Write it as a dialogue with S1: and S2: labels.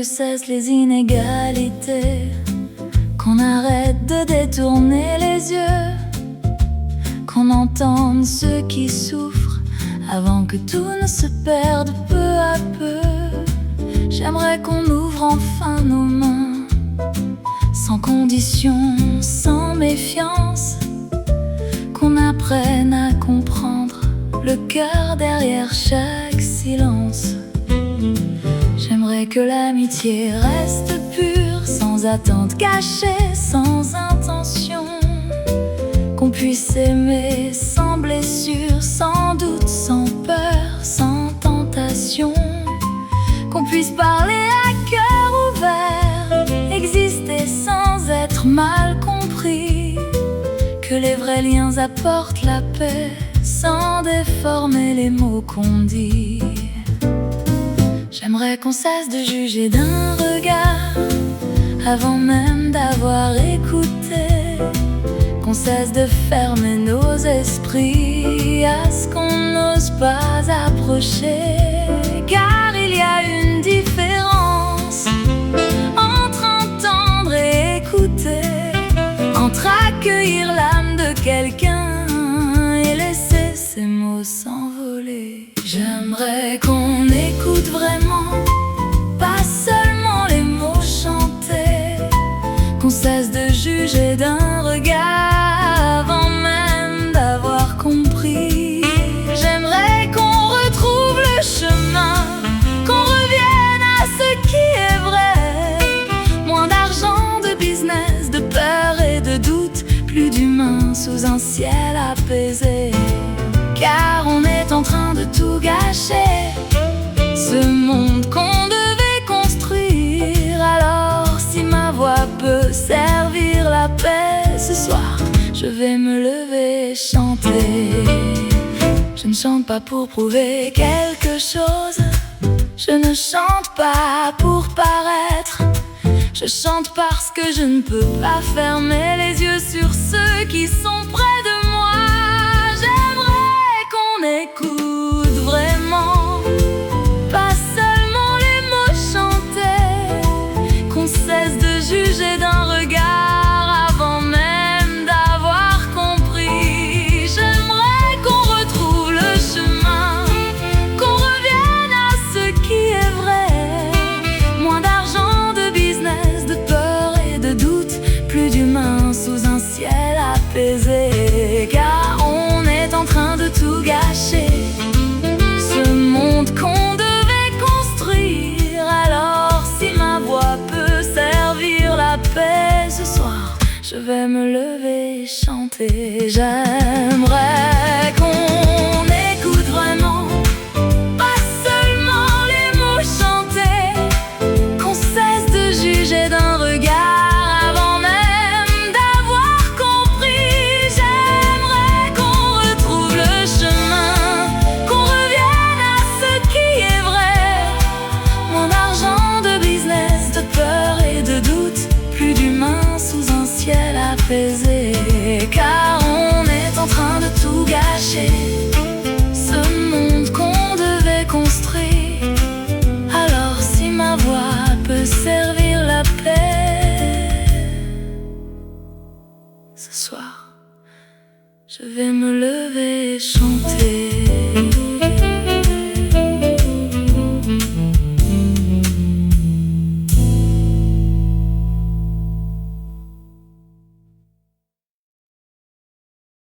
S1: que cessent les inégalités, qu'on arrête de détourner les yeux, qu'on entende ceux qui souffrent avant que tout ne se perde peu à peu. J'aimerais qu'on ouvre enfin nos mains, sans condition, sans méfiance, qu'on apprenne à comprendre le cœur derrière chaque silence. J'aimerais que l'amitié reste pure, sans attente cachée, sans intention, qu'on puisse aimer sans blessure, sans doute, sans peur, sans tentation, qu'on puisse parler à cœur ouvert, exister sans être mal compris, que les vrais liens apportent la paix, sans déformer les mots qu'on dit. J'aimerais qu'on cesse de juger d'un regard, avant même d'avoir écouté, qu'on cesse de fermer nos esprits à ce qu'on n'ose pas approcher. Car il y a une différence entre entendre et écouter, entre accueillir l'âme de quelqu'un et laisser ses mots s'envoler. J'aimerais qu'on écoute vraiment, pas seulement les mots chantés, qu'on cesse de juger d'un regard avant même d'avoir compris. J'aimerais qu'on retrouve le chemin, qu'on revienne à ce qui est vrai. Moins d'argent, de business, de peur et de doute, plus d'humains sous un ciel apaisé. Car on est en train de tout gâcher, ce monde qu'on devait construire. Alors si ma voix peut servir la paix, ce soir je vais me lever et chanter. Je ne chante pas pour prouver quelque chose, je ne chante pas pour paraître, je chante parce que je ne peux pas fermer les yeux sur ceux qui sont près de moi. J'aimerais qu'on écoute vraiment, pas seulement les mots chantés, qu'on cesse de juger d'un regard avant même d'avoir compris. J'aimerais qu'on retrouve le chemin, qu'on revienne à ce qui est vrai. Moins d'argent, de business, de peur et de doute, plus d'humains sous un ciel apaisé. Car on est en train de tout gâcher, ce monde qu'on devait construire. Alors si ma voix peut servir la paix, ce soir je vais me lever et chanter. J'aimerais qu'on écoute vraiment, pas seulement les mots chantés, qu'on cesse de juger d'un regard avant même d'avoir compris. J'aimerais qu'on retrouve le chemin, qu'on revienne à ce qui est vrai. Moins d'argent, de business, de peur et de doute, plus d'humains sous un ciel apaisé. Car on est en train de tout gâcher, ce monde qu'on devait construire. Alors si ma voix peut servir la paix, ce soir je vais me lever et chanter.